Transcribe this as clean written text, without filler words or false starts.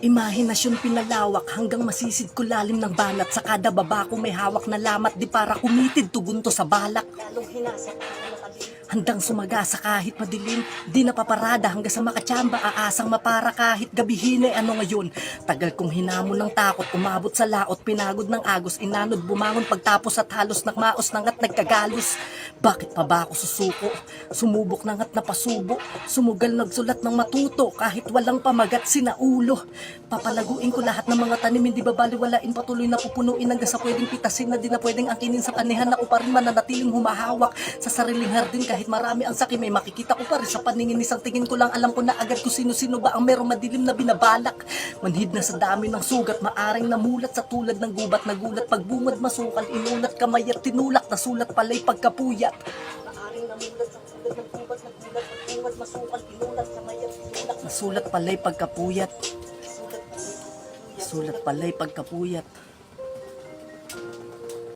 Imahinasyon pinalawak hanggang masisid ko lalim ng banat. Sa kada baba ko may hawak na lamat, di para kumitid tugon to sa balak. Handang sumagasa kahit madilim, di napaparada hanggang sa makatsamba, aasang mapara kahit gabihin ay ano ngayon. Tagal kong hinamon ng takot, umabot sa laot, pinagod ng agos, inanod bumangon pagtapos at halos nakmaos nang at nagkagalos. Bakit pa ba ako susuko? Sumubok nang at napasubo, sumugal nagsulat ng matuto kahit walang pamagat sinaulo. Papalaguin ko lahat ng mga tanim, hindi babaliwalain, patuloy na pupunuin hanggang sa pwedeng pitasin na di na pwedeng angkinin sa kanihan. Ako pa rin mananatiling humahawak sa sariling hardin kahit marami ang sakim, may makikita ko pa rin sa paningin. Isang tingin ko lang alam ko na agad kung sino-sino ba ang merong madilim na binabalak. Manhid na sa dami ng sugat, maaring namulat sa tulad ng gubat, nagulat pagbungad masukal, inulat kamay at tinulak, nasulat pala'y pagkapuyat. Maaring namulat sa tulad ng gubat, nagulat pagbungad masukal, inulat kamay at tinulak, nasulat pala'y pagkapuyat. Sulat pala'y pagkapuyat.